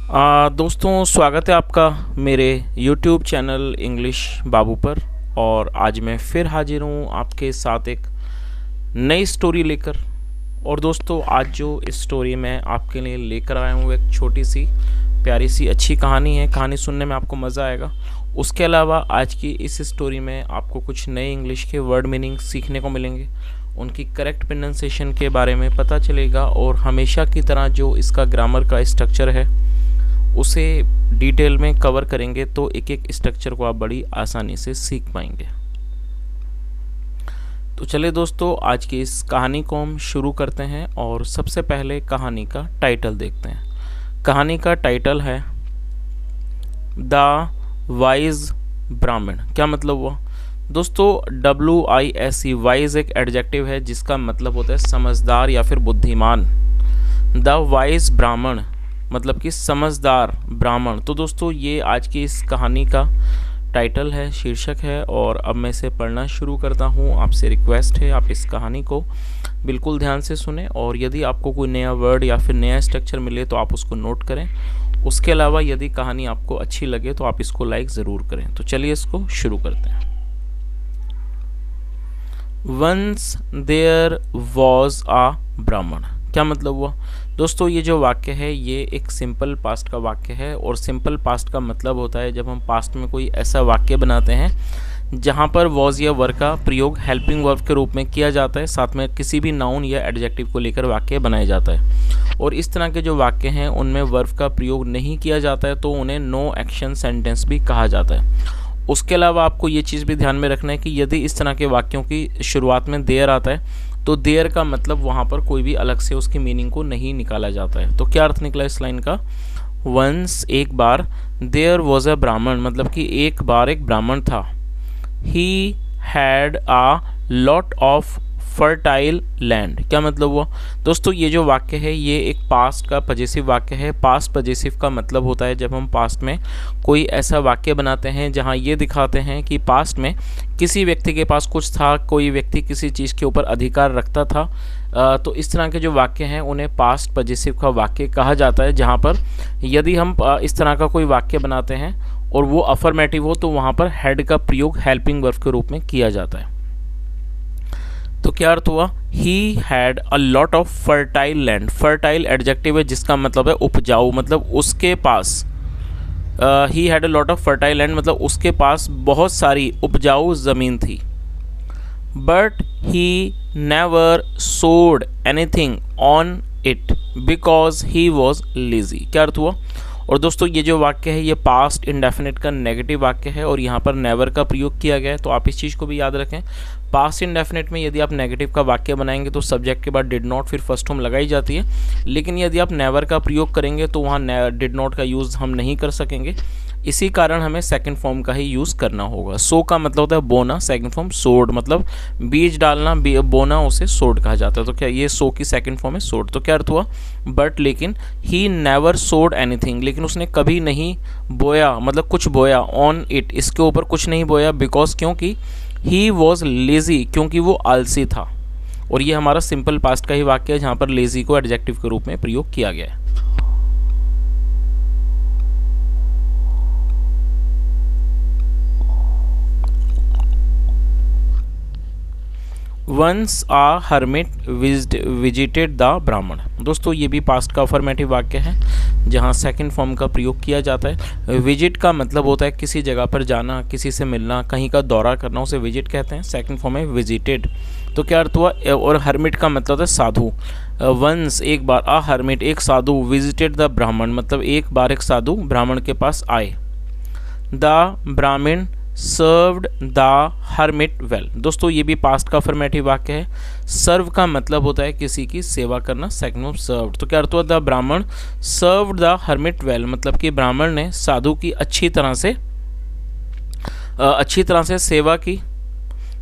दोस्तों, स्वागत है आपका मेरे YouTube चैनल इंग्लिश बाबू पर। और आज मैं फिर हाजिर हूँ आपके साथ एक नई स्टोरी लेकर। और दोस्तों, आज जो इस स्टोरी मैं आपके लिए लेकर आया हूँ एक छोटी सी प्यारी सी अच्छी कहानी है। कहानी सुनने में आपको मज़ा आएगा। उसके अलावा आज की इस स्टोरी में आपको कुछ नए इंग्लिश के वर्ड मीनिंग सीखने को मिलेंगे, उनकी करेक्ट प्रोनाउंसिएशन के बारे में पता चलेगा और हमेशा की तरह जो इसका ग्रामर का स्ट्रक्चर है उसे डिटेल में कवर करेंगे, तो एक एक स्ट्रक्चर को आप बड़ी आसानी से सीख पाएंगे। तो चलिए दोस्तों, आज की इस कहानी को हम शुरू करते हैं और सबसे पहले कहानी का टाइटल देखते हैं। कहानी का टाइटल है द वाइज ब्राह्मण। क्या मतलब हुआ दोस्तों? WISE वाइज एक एडजेक्टिव है जिसका मतलब होता है समझदार या फिर बुद्धिमान। द वाइज ब्राह्मण मतलब कि समझदार ब्राह्मण। तो दोस्तों, ये आज की इस कहानी का टाइटल है, शीर्षक है। और अब मैं इसे पढ़ना शुरू करता हूँ। आपसे रिक्वेस्ट है आप इस कहानी को बिल्कुल ध्यान से सुने, और यदि आपको कोई नया वर्ड या फिर नया स्ट्रक्चर मिले तो आप उसको नोट करें। उसके अलावा यदि कहानी आपको अच्छी लगे तो आप इसको लाइक ज़रूर करें। तो चलिए इसको शुरू करते हैं। वंस देयर वॉज आ ब्राह्मण। क्या मतलब हुआ दोस्तों? ये जो वाक्य है ये एक सिंपल पास्ट का वाक्य है, और सिंपल पास्ट का मतलब होता है जब हम पास्ट में कोई ऐसा वाक्य बनाते हैं जहाँ पर वॉज या वर का प्रयोग हेल्पिंग वर्ब के रूप में किया जाता है, साथ में किसी भी नाउन या एडजेक्टिव को लेकर वाक्य बनाया जाता है। और इस तरह के जो वाक्य हैं उनमें वर्ब का प्रयोग नहीं किया जाता है तो उन्हें नो एक्शन सेंटेंस भी कहा जाता है। उसके अलावा आपको ये चीज़ भी ध्यान में रखना है कि यदि इस तरह के वाक्यों की शुरुआत में देयर आता है तो देयर का मतलब वहाँ पर कोई भी अलग से उसकी मीनिंग को नहीं निकाला जाता है। तो क्या अर्थ निकला इस लाइन का? वंस एक बार, देयर वॉज अ ब्राह्मण मतलब कि एक बार एक ब्राह्मण था। He had a lot of fertile land. क्या मतलब हुआ दोस्तों? ये जो वाक्य है ये एक पास्ट का पजेसिव वाक्य है। पास्ट पजेसिव का मतलब होता है जब हम पास्ट में कोई ऐसा वाक्य बनाते हैं जहां ये दिखाते हैं कि पास्ट में किसी व्यक्ति के पास कुछ था, कोई व्यक्ति किसी चीज़ के ऊपर अधिकार रखता था। तो इस तरह के जो वाक्य हैं उन्हें पास्ट पजेसिव का वाक्य कहा जाता है। जहाँ पर यदि हम इस तरह का कोई वाक्य बनाते हैं और वो अफर्मेटिव हो तो वहाँ पर हैड का प्रयोग हेल्पिंग वर्ब के रूप में किया जाता है। तो क्या अर्थ हुआ? He had a lot of fertile land. Fertile adjective है जिसका मतलब है उपजाऊ, मतलब उसके पास he had a lot of fertile land मतलब उसके पास बहुत सारी उपजाऊ ज़मीन थी। But he never sowed anything on it because he was lazy. क्या अर्थ हुआ? और दोस्तों, ये जो वाक्य है ये पास्ट इंडेफिनिट का नेगेटिव वाक्य है और यहाँ पर नेवर का प्रयोग किया गया है। तो आप इस चीज़ को भी याद रखें। पास्ट इंडेफिनिट में यदि आप नेगेटिव का वाक्य बनाएंगे तो सब्जेक्ट के बाद डिड नॉट फिर फर्स्ट फॉर्म लगाई जाती है, लेकिन यदि आप नेवर का प्रयोग करेंगे तो वहाँ डिड नॉट का यूज़ हम नहीं कर सकेंगे। इसी कारण हमें सेकंड फॉर्म का ही यूज़ करना होगा। सो का मतलब होता है बोना, सेकंड फॉर्म सोड मतलब बीज डालना, बोना उसे सोड कहा जाता है। तो क्या ये सो की सेकंड फॉर्म है सोड। तो क्या अर्थ हुआ? बट लेकिन ही नेवर सोड एनीथिंग, लेकिन उसने कभी नहीं बोया मतलब कुछ बोया, ऑन इट इसके ऊपर कुछ नहीं बोया, बिकॉज क्योंकि ही वॉज लेजी क्योंकि वो आलसी था। और ये हमारा सिंपल पास्ट का ही वाक्य है जहाँ पर लेजी को एडजेक्टिव के रूप में प्रयोग किया गया है। Once a hermit visited the Brahmin. दोस्तों, ये भी पास्ट का अफर्मेटिव वाक्य है जहाँ सेकंड फॉर्म का प्रयोग किया जाता है। विजिट का मतलब होता है किसी जगह पर जाना, किसी से मिलना, कहीं का दौरा करना, उसे विजिट कहते हैं। सेकंड फॉर्म है विजिटेड। तो क्या अर्थ हुआ? और हर्मिट का मतलब होता है साधु। वंस एक बार, आ हर्मिट एक साधु, विजिटेड द ब्राह्मण मतलब एक बार एक साधु ब्राह्मण के पास आए। द ब्राह्मण सर्व्ड द हर्मिट वेल। दोस्तों, ये भी पास्ट का अफर्मेटिव वाक्य है। सर्व का मतलब होता है किसी की सेवा करना, सेकंड ऑफ सर्व्ड। तो क्या अर्थ हुआ? द ब्राह्मण सर्व्ड द हर्मिट वेल मतलब कि ब्राह्मण ने साधु की अच्छी तरह से सेवा की।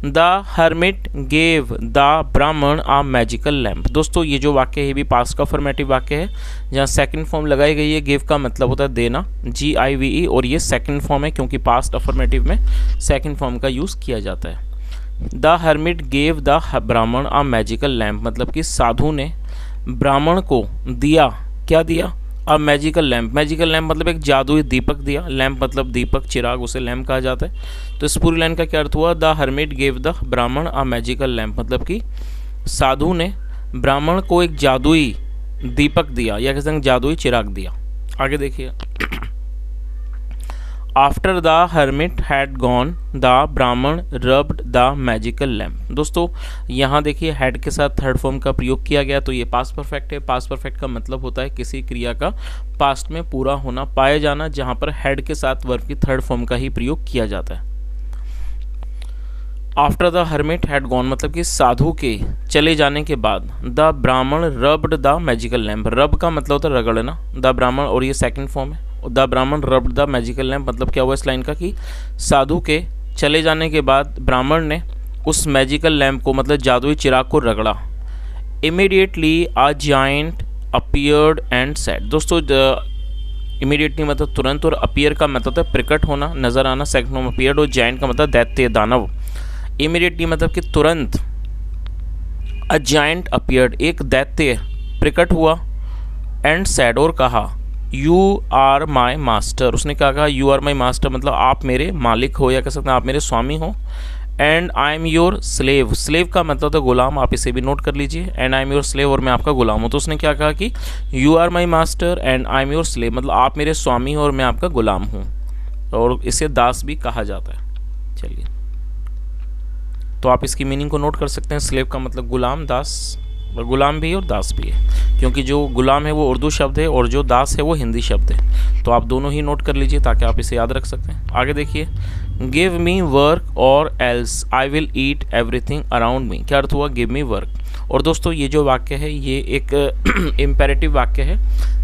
द हर्मिट गेव द ब्राह्मण आ मैजिकल लैम्प। दोस्तों, ये जो वाक्य है भी पास्ट का फॉर्मेटिव वाक्य है जहाँ सेकंड फॉर्म लगाई गई है। गेव का मतलब होता है देना, GIVE, और ये सेकंड फॉर्म है क्योंकि पास्ट अफर्मेटिव में सेकंड फॉर्म का यूज़ किया जाता है। द हर्मिट गेव द ब्राह्मण आ मैजिकल लैम्प मतलब कि साधु ने ब्राह्मण को दिया, क्या दिया? A magical lamp, magical lamp मतलब एक जादुई दीपक दिया, लैम्प मतलब दीपक, चिराग, उसे लैम्प कहा जाता है। तो इस पूरी लाइन का क्या अर्थ हुआ, द हर्मिट गेव द ब्राह्मण अ मैजिकल लैम्प, मतलब कि साधु ने ब्राह्मण को एक जादुई दीपक दिया या किसी ने जादुई चिराग दिया। आगे देखिए, after the hermit had gone the ब्राह्मण रब्ड द मैजिकल लैम्प। दोस्तों यहाँ देखिए हैड के साथ थर्ड फॉर्म का प्रयोग किया गया, तो ये पास्ट परफेक्ट है। पास्ट परफेक्ट का मतलब होता है किसी क्रिया का पास्ट में पूरा होना, पाया जाना, जहाँ पर हैड के साथ वर्ब की थर्ड फॉर्म का ही प्रयोग किया जाता है। After the hermit had gone मतलब कि साधु के चले जाने के बाद, द ब्राह्मण रब्ड द मैजिकल लैम्प, रब का मतलब होता है रगड़ना, द ब्राह्मण, और ये सेकंड फॉर्म है, द ब्राह्मण रब्ड द मैजिकल लैम्प मतलब क्या हुआ इस लाइन का कि साधु के चले जाने के बाद ब्राह्मण ने उस मैजिकल लैम्प को मतलब जादुई चिराग को रगड़ा। Immediately a giant appeared and said. दोस्तों इमीडिएटली मतलब तुरंत, और अपीयर का मतलब होता है प्रकट होना, नजर आना, सेकंड फॉर्म अपीयर्ड, और जाइंट का मतलब दैत्य, दानव। इमीडिएटली मतलब कि तुरंत, अ जाइंट अपीयर्ड एक दैत्य प्रकट हुआ, एंड सेड और कहा, यू आर माई मास्टर, उसने क्या कहा, यू आर माई मास्टर मतलब आप मेरे मालिक हो या कह सकते हैं आप मेरे स्वामी हो, and I am your slave, slave का मतलब होता है गुलाम, आप इसे भी नोट कर लीजिए, and I am your slave और मैं आपका गुलाम हूँ। तो उसने क्या कहा कि you are my master and I am your slave मतलब आप मेरे स्वामी हो और मैं आपका गुलाम हूँ, और इसे दास भी कहा जाता है। चलिए तो आप इसकी मीनिंग को नोट कर सकते हैं, स्लेव का मतलब गुलाम, दास, और गुलाम भी है और दास भी है, क्योंकि जो गुलाम है वो उर्दू शब्द है और जो दास है वो हिंदी शब्द है, तो आप दोनों ही नोट कर लीजिए ताकि आप इसे याद रख सकते हैं। आगे देखिए, गिव मी वर्क और else I will eat everything around me, क्या अर्थ हुआ, गिव मी वर्क। और दोस्तों ये जो वाक्य है ये एक इम्पेरेटिव वाक्य है।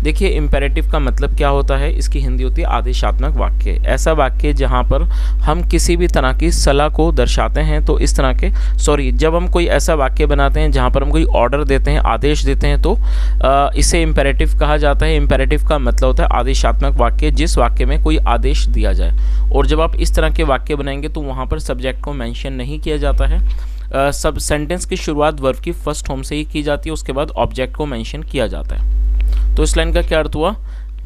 देखिए इम्पेरेटिव का मतलब क्या होता है, इसकी हिंदी होती है आदेशात्मक वाक्य, ऐसा वाक्य जहाँ पर हम किसी भी तरह की सलाह को दर्शाते हैं, तो इस तरह के जब हम कोई ऐसा वाक्य बनाते हैं जहाँ पर हम कोई ऑर्डर देते हैं, आदेश देते हैं, तो इसे इम्पेरेटिव कहा जाता है। इम्पेरेटिव का मतलब होता है आदेशात्मक वाक्य, जिस वाक्य में कोई आदेश दिया जाए, और जब आप इस तरह के वाक्य बनाएंगे तो वहाँ पर सब्जेक्ट को मेंशन नहीं किया जाता है, सब सेंटेंस की शुरुआत वर्ब की फर्स्ट फॉर्म से ही की जाती है, उसके बाद ऑब्जेक्ट को मेंशन किया जाता है। तो इस लाइन का क्या अर्थ हुआ,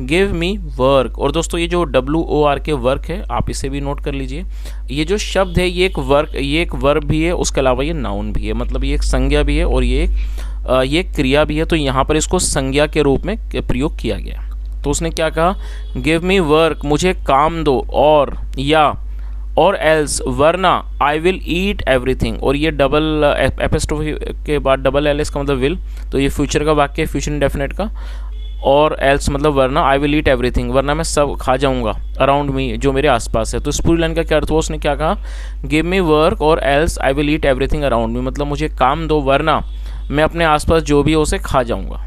गिव मी वर्क। और दोस्तों ये जो WOR के वर्क है आप इसे भी नोट कर लीजिए, ये जो शब्द है ये एक वर्ब भी है, उसके अलावा ये नाउन भी है, मतलब ये एक संज्ञा भी है और ये एक क्रिया भी है, तो यहाँ पर इसको संज्ञा के रूप में प्रयोग किया गया। तो उसने क्या कहा, गिव मी वर्क मुझे काम दो, और एल्स वरना आई विल ईट एवरीथिंग, और ये डबल एपिस्ट्रोफी के बाद डबल एल इसका मतलब विल, तो ये फ्यूचर का वाक्य है, फ्यूचर इंडेफिनेट का, और एल्स मतलब वरना, आई विल ईट एवरीथिंग वरना मैं सब खा जाऊंगा, अराउंड मी जो मेरे आसपास है। तो इस पूरी लाइन का क्या अर्थ हुआ, उसने क्या कहा, गिव मी वर्क और else I will eat everything around me, मतलब मुझे काम दो वरना मैं अपने आसपास जो भी हो उसे खा जाऊंगा।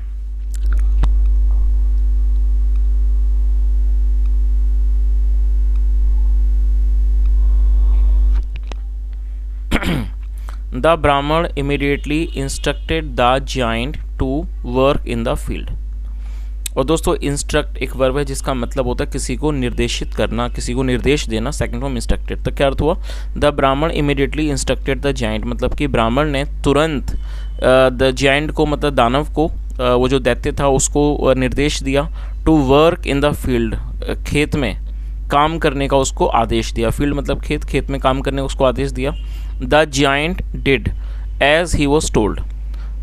The Brahman immediately instructed the giant to work in the field। और दोस्तों इंस्ट्रक्ट एक वर्ब है जिसका मतलब होता है किसी को निर्देशित करना, किसी को निर्देश देना, सेकंड फॉर्म इंस्ट्रक्टेड। तो क्या अर्थ हुआ, द ब्राह्मण इमीडिएटली इंस्ट्रक्टेड द जाइंट, मतलब कि ब्राह्मण ने तुरंत द जाइंट को मतलब दानव को, वो जो दैत्य था उसको निर्देश दिया, to work in the field खेत में काम करने का उसको आदेश दिया। फील्ड मतलब खेत, खेत में काम करने का उसको आदेश दिया। The giant did as he was told,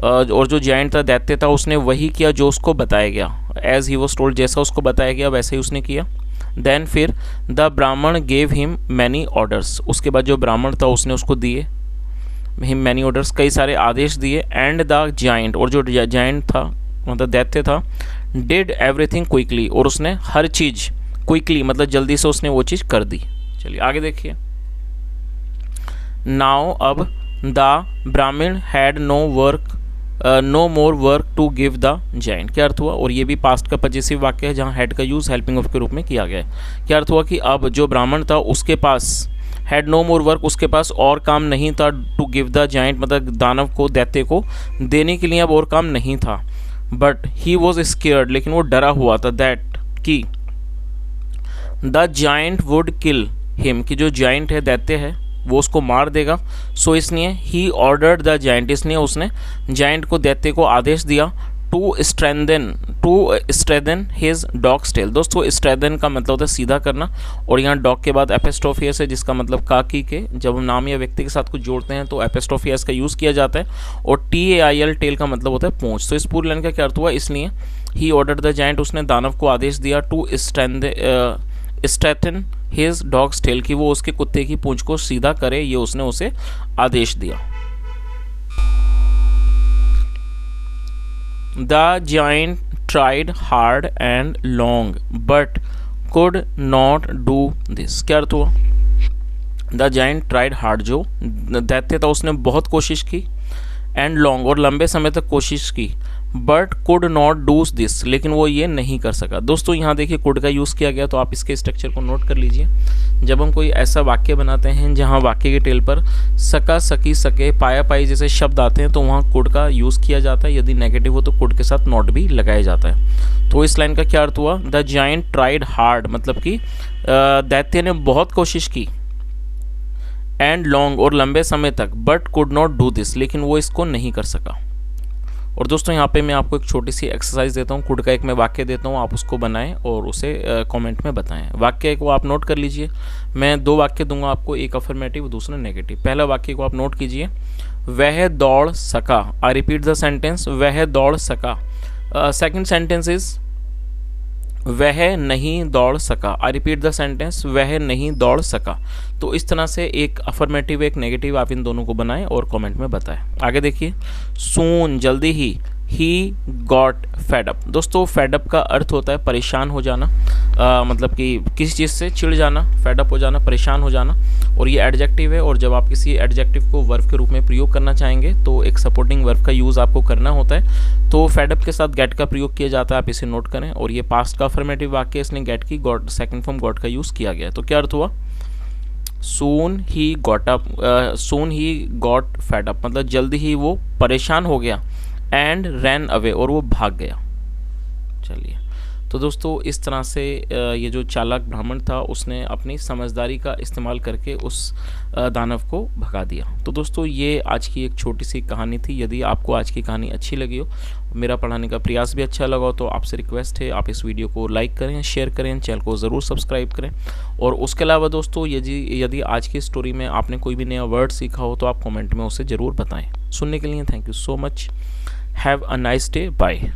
और जो जाइंट था दैत्य था उसने वही किया जो उसको बताया गया, एज ही वॉज टोल्ड जैसा उसको बताया गया वैसे ही उसने किया। देन फिर द ब्राह्मण गेव हिम मैनी ऑर्डर्स, उसके बाद जो ब्राह्मण था उसने उसको दिए हिम मैनी ऑर्डर्स, कई सारे आदेश दिए। एंड द जाइंट, और जो जाइंट था मतलब दैत्य था, डिड एवरीथिंग क्विकली, और उसने हर चीज़ क्विकली मतलब जल्दी से उसने वो चीज़ कर दी। चलिए आगे देखिए, नाउ अब the Brahmin had no more work to give the giant, क्या अर्थ हुआ, और ये भी पास्ट का पजेसिव वाक्य है जहाँ हैड का यूज़ हेल्पिंग ऑफ के रूप में किया गया है। क्या अर्थ हुआ कि अब जो ब्राह्मण था उसके पास हैड नो मोर वर्क, उसके पास और काम नहीं था, टू गिव द जाइंट मतलब दानव को, दैत्य को देने के लिए अब और काम नहीं था। बट ही वॉज स्केयर्ड, लेकिन वो डरा हुआ था, दैट कि the giant would kill him, कि जो जाइंट है दैत्य है वो उसको मार देगा। सो इसलिए ही ऑर्डर्ड द जाइंट, इसलिए उसने जाइंट को दैत्य को आदेश दिया, to strengthen his dog's tail. दोस्तों स्ट्रेंथन का मतलब होता है सीधा करना, और यहाँ डॉग के बाद एपिस्ट्रोफियस है जिसका मतलब काकी के, जब हम नाम या व्यक्ति के साथ कुछ जोड़ते हैं तो एपिस्ट्रोफियस का यूज़ किया जाता है। और TAIL टेल का मतलब होता है पूंछ। तो इस पूरी लाइन का क्या अर्थ हुआ, इसलिए ही ऑर्डर्ड द जायंट, उसने दानव को आदेश दिया, to strengthen his dog's tail, कि वो उसके कुत्ते की पूंछ को सीधा करे, ये उसने उसे आदेश दिया। The giant tried hard and long but could not do this। क्या अर्थ हुआ, The giant tried hard, जो दैत्य था उसने बहुत कोशिश की, एंड लॉन्ग, और लंबे समय तक कोशिश की, but could not do this, लेकिन वो ये नहीं कर सका। दोस्तों यहाँ देखिए कुड का यूज़ किया गया, तो आप इसके स्ट्रक्चर को नोट कर लीजिए। जब हम कोई ऐसा वाक्य बनाते हैं जहाँ वाक्य के टेल पर सका, सकी, सके, पाया, पाई जैसे शब्द आते हैं तो वहाँ कुड का यूज़ किया जाता है। यदि नेगेटिव हो तो कुड के साथ नॉट भी लगाया जाता है। तो इस लाइन का क्या अर्थ हुआ, द जायंट ट्राइड हार्ड, मतलब कि दैत्य ने बहुत कोशिश की, एंड लॉन्ग, और लंबे समय तक, but could not do this, लेकिन वो इसको नहीं कर सका। और दोस्तों यहाँ पे मैं आपको एक छोटी सी एक्सरसाइज देता हूँ, कुड का एक मैं वाक्य देता हूँ, आप उसको बनाएं और उसे कमेंट में बताएं। वाक्य को आप नोट कर लीजिए, मैं 2 वाक्य दूंगा आपको, एक अफर्मेटिव दूसरा नेगेटिव। पहला वाक्य को आप नोट कीजिए, वह दौड़ सका। आई रिपीट द सेंटेंस, वह दौड़ सका। सेकंड सेंटेंस इज वह नहीं दौड़ सका। आई रिपीट द सेंटेंस, वह नहीं दौड़ सका। तो इस तरह से एक अफर्मेटिव एक नेगेटिव आप इन दोनों को बनाएं और कमेंट में बताएं। आगे देखिए, सून, जल्दी ही, ही गॉट फेड अप। दोस्तों फेड अप का अर्थ होता है परेशान हो जाना, मतलब कि किसी चीज़ से चिढ़ जाना, फेड अप हो जाना, परेशान हो जाना, और ये एडजेक्टिव है। और जब आप किसी एडजेक्टिव को वर्ब के रूप में प्रयोग करना चाहेंगे तो एक सपोर्टिंग वर्ब का यूज़ आपको करना होता है। तो फेड अप के साथ गेट का प्रयोग किया जाता है, आप इसे नोट करें। और ये पास्ट का अफर्मेटिव वाक्य है, इसलिए गेट की गॉट सेकंड फॉर्म गॉट का यूज़ किया गया है। तो क्या अर्थ हुआ, soon he got up, soon he got fed up, मतलब जल्दी ही वो परेशान हो गया, एंड रैन अवे, और वो भाग गया। चलिए, तो दोस्तों इस तरह से ये जो चालाक ब्राह्मण था उसने अपनी समझदारी का इस्तेमाल करके उस दानव को भगा दिया। तो दोस्तों ये आज की एक छोटी सी कहानी थी। यदि आपको आज की कहानी अच्छी लगी हो, मेरा पढ़ाने का प्रयास भी अच्छा लगा हो, तो आपसे रिक्वेस्ट है आप इस वीडियो को लाइक करें, शेयर करें, चैनल को ज़रूर सब्सक्राइब करें। और उसके अलावा दोस्तों यदि आज की स्टोरी में आपने कोई भी नया वर्ड सीखा हो तो आप कमेंट में उसे ज़रूर बताएं। सुनने के लिए thank you so much. Have a nice day, bye.